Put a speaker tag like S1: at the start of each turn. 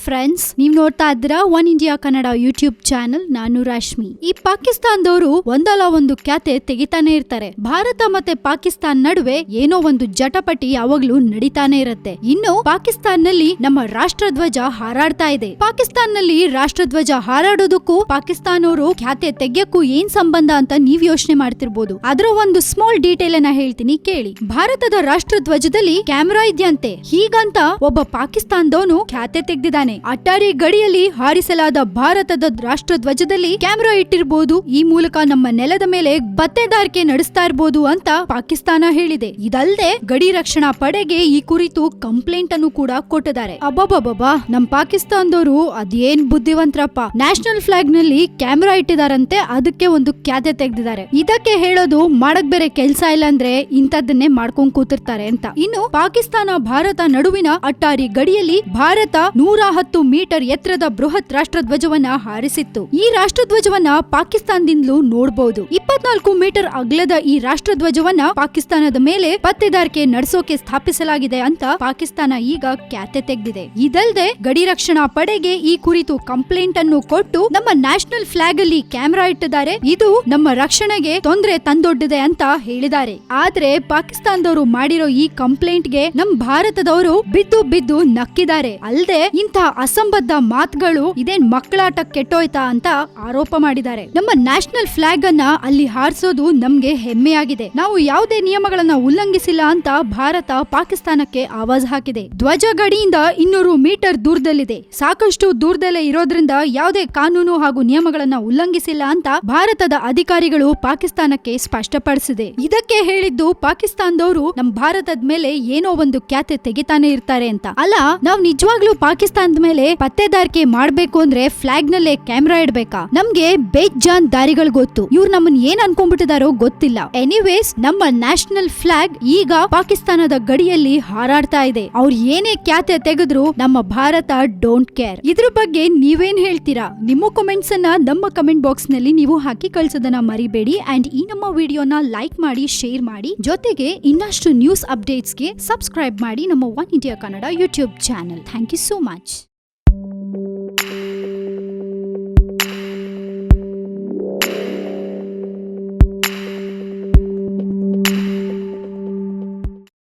S1: Friends, ನೀವ್ ನೋಡ್ತಾ ಇದ್ದೀರಾ one India Kannada YouTube channel. ನಾನು ರಾಶ್ಮಿ. ಈ ಪಾಕಿಸ್ತಾನದವರು ಒಂದಲ್ಲ ಒಂದು ಖ್ಯಾತೆ ತೆಗಿತಾನೆ ಇರ್ತಾರೆ. ಭಾರತ ಮತ್ತೆ ಪಾಕಿಸ್ತಾನ ನಡುವೆ ಏನೋ ಒಂದು ಜಟಪಟಿ ಯಾವಾಗ್ಲೂ ನಡೀತಾನೆ ಇರುತ್ತೆ. ಇನ್ನು ಪಾಕಿಸ್ತಾನಲ್ಲಿ ನಮ್ಮ ರಾಷ್ಟ್ರಧ್ವಜ ಹಾರಾಡ್ತಾ ಇದೆ. ಪಾಕಿಸ್ತಾನಲ್ಲಿ ರಾಷ್ಟ್ರಧ್ವಜ ಹಾರಾಡೋದಕ್ಕೂ ಪಾಕಿಸ್ತಾನವರು ಖ್ಯಾತೆ ತೆಗಿಯಕ್ಕೂ ಏನ್ ಸಂಬಂಧ ಅಂತ ನೀವ್ ಯೋಚನೆ ಮಾಡ್ತಿರ್ಬೋದು. ಅದರ ಒಂದು ಸ್ಮಾಲ್ ಡೀಟೇಲ್ ಅನ್ನ ಹೇಳ್ತೀನಿ ಕೇಳಿ. ಭಾರತದ ರಾಷ್ಟ್ರಧ್ವಜದಲ್ಲಿ ಕ್ಯಾಮೆರಾ ಇದೆಯಂತೆ. ಹೀಗಂತ ಒಬ್ಬ ಪಾಕಿಸ್ತಾನದವನು ಖ್ಯಾತೆ ತೆಗೆದಿದ್ದಾನೆ. ಅಟ್ಟಾರಿ ಗಡಿಯಲ್ಲಿ ಹಾರಿಸಲಾದ ಭಾರತದ ರಾಷ್ಟ್ರಧ್ವಜದಲ್ಲಿ ಕ್ಯಾಮೆರಾ ಇಟ್ಟಿರಬಹುದು. ಈ ಮೂಲಕ ನಮ್ಮ ನೆಲದ ಮೇಲೆ ಪತ್ತೆದಾರಿಕೆ ನಡೆಸ್ತಾ ಇರಬಹುದು ಅಂತ ಪಾಕಿಸ್ತಾನ ಹೇಳಿದೆ. ಇದಲ್ಲದೆ ಗಡಿ ರಕ್ಷಣಾ ಪಡೆಗೆ ಈ ಕುರಿತು ಕಂಪ್ಲೇಂಟ್ ಅನ್ನು ಕೂಡ ಕೊಟ್ಟಿದ್ದಾರೆ. ಅಬ್ಬಬ್ಬಬ್ಬಾ, ನಮ್ ಪಾಕಿಸ್ತಾನದವರು ಅದೇನ್ ಬುದ್ಧಿವಂತರಪ್ಪ. ನ್ಯಾಷನಲ್ ಫ್ಲಾಗ್ ನಲ್ಲಿ ಕ್ಯಾಮೆರಾ ಇಟ್ಟಿದಾರಂತೆ, ಅದಕ್ಕೆ ಒಂದು ಖ್ಯಾತೆ ತೆಗೆದಿದ್ದಾರೆ. ಇದಕ್ಕೆ ಹೇಳೋದು ಮಾಡಕ್ ಬೇರೆ ಕೆಲ್ಸ ಇಲ್ಲ ಅಂದ್ರೆ ಇಂಥದ್ದನ್ನೇ ಮಾಡ್ಕೊಂಡ್ ಕೂತಿರ್ತಾರೆ ಅಂತ. ಇನ್ನು ಪಾಕಿಸ್ತಾನ ಭಾರತ ನಡುವಿನ ಅಟ್ಟಾರಿ ಗಡಿಯಲ್ಲಿ ಭಾರತ 110 ಮೀಟರ್ ಎತ್ತರದ ಬೃಹತ್ ರಾಷ್ಟ್ರಧ್ವಜವನ್ನ ಹಾರಿಸಿತ್ತು. ಈ ರಾಷ್ಟ್ರಧ್ವಜವನ್ನ ಪಾಕಿಸ್ತಾನದಿಂದಲೂ ನೋಡಬಹುದು. 24 ಮೀಟರ್ ಅಗಲದ ಈ ರಾಷ್ಟ್ರಧ್ವಜವನ್ನ ಪಾಕಿಸ್ತಾನದ ಮೇಲೆ ಪತ್ತೆದಾರಿಕೆ ನಡೆಸೋಕೆ ಸ್ಥಾಪಿಸಲಾಗಿದೆ ಅಂತ ಪಾಕಿಸ್ತಾನ ಈಗ ಖ್ಯಾತೆ ತೆಗೆದಿದೆ. ಇದಲ್ಲದೆ ಗಡಿ ರಕ್ಷಣಾ ಪಡೆಗೆ ಈ ಕುರಿತು ಕಂಪ್ಲೇಂಟ್ ಅನ್ನು ಕೊಟ್ಟು ನಮ್ಮ ನ್ಯಾಷನಲ್ ಫ್ಲಾಗ್ ಅಲ್ಲಿ ಕ್ಯಾಮೆರಾ ಇಟ್ಟಿದ್ದಾರೆ, ಇದು ನಮ್ಮ ರಕ್ಷಣೆಗೆ ತೊಂದರೆ ತಂದೊಡ್ಡಿದೆ ಅಂತ ಹೇಳಿದ್ದಾರೆ. ಆದ್ರೆ ಪಾಕಿಸ್ತಾನದವರು ಮಾಡಿರೋ ಈ ಕಂಪ್ಲೇಂಟ್ ಗೆ ನಮ್ ಭಾರತದವರು ಬಿದ್ದು ನಕ್ಕಿದ್ದಾರೆ. ಅಲ್ಲದೆ ಇಂಥ ಅಸಂಬದ್ಧ ಮಾತುಗಳು ಇದೇನ್ ಮಕ್ಕಳಾಟ ಕೆಟ್ಟೋಯ್ತಾ ಅಂತ ಆರೋಪ ಮಾಡಿದ್ದಾರೆ. ನಮ್ಮ ನ್ಯಾಷನಲ್ ಫ್ಲಾಗ್ ಅನ್ನ ಅಲ್ಲಿ ಹಾರಿಸೋದು ನಮ್ಗೆ ಹೆಮ್ಮೆಯಾಗಿದೆ. ನಾವು ಯಾವುದೇ ನಿಯಮಗಳನ್ನ ಉಲ್ಲಂಘಿಸಿಲ್ಲ ಅಂತ ಭಾರತ ಪಾಕಿಸ್ತಾನಕ್ಕೆ ಆವಾಜ್ ಹಾಕಿದೆ. ಧ್ವಜ ಗಡಿಯಿಂದ 200 ಮೀಟರ್ ದೂರದಲ್ಲಿದೆ. ಸಾಕಷ್ಟು ದೂರದಲ್ಲೇ ಇರೋದ್ರಿಂದ ಯಾವುದೇ ಕಾನೂನು ಹಾಗೂ ನಿಯಮಗಳನ್ನ ಉಲ್ಲಂಘಿಸಿಲ್ಲ ಅಂತ ಭಾರತದ ಅಧಿಕಾರಿಗಳು ಪಾಕಿಸ್ತಾನಕ್ಕೆ ಸ್ಪಷ್ಟಪಡಿಸಿದೆ. ಇದಕ್ಕೆ ಹೇಳಿದ್ದು ಪಾಕಿಸ್ತಾನದವರು ನಮ್ಮ ಭಾರತದ ಮೇಲೆ ಏನೋ ಒಂದು ಖ್ಯಾತೆ ತೆಗಿತಾನೆ ಇರ್ತಾರೆ ಅಂತ. ಅಲ್ಲ, ನಾವ್ ನಿಜವಾಗ್ಲೂ ಪಾಕಿಸ್ತಾನದ ಮೇಲೆ ಪತ್ತೆದಾರಿಕೆ ಮಾಡ್ಬೇಕು ಅಂದ್ರೆ ಫ್ಲಾಗ್ ನಲ್ಲೇ ಕ್ಯಾಮೆರಾ ಇಡ್ಬೇಕಾ? ನಮ್ಗೆ ಬೇಜಾನ್ ದಾರಿಗಳು ಗೊತ್ತು. ಇವ್ರು ನಮ್ಮನ್ನ ಏನ್ ಅನ್ಕೊಂಡ್ಬಿಟ್ಟಿದಾರೋ ಗೊತ್ತಿಲ್ಲ. ಎನಿವೇಸ್, ನಮ್ಮ ನ್ಯಾಷನಲ್ ಫ್ಲಾಗ್ ಈಗ ಪಾಕಿಸ್ತಾನದ ಗಡಿಯಲ್ಲಿ ಹಾರಾಡ್ತಾ ಇದೆ. ಅವ್ರು ಏನೇ ಖ್ಯಾತೆ ತೆಗೆದ್ರು ನಮ್ಮ ಭಾರತ ಡೋಂಟ್ ಕೇರ್. ಇದ್ರ ಬಗ್ಗೆ ನೀವೇನ್ ಹೇಳ್ತೀರಾ? ನಿಮ್ಮ ಕಮೆಂಟ್ಸ್ ಅನ್ನ ನಮ್ಮ ಕಮೆಂಟ್ ಬಾಕ್ಸ್ ನಲ್ಲಿ ನೀವು ಹಾಕಿ ಕಳ್ಸೋದನ್ನ ಮರಿಬೇಡಿ. ಅಂಡ್ ಈ ನಮ್ಮ ವಿಡಿಯೋನ ಲೈಕ್ ಮಾಡಿ, ಶೇರ್ ಮಾಡಿ, ಜೊತೆಗೆ ಇನ್ನಷ್ಟು ನ್ಯೂಸ್ ಅಪ್ಡೇಟ್ಸ್ಗೆ ಸಬ್ಸ್ಕ್ರೈಬ್ ಮಾಡಿ ನಮ್ಮ one India Kannada YouTube channel. Thank you so much.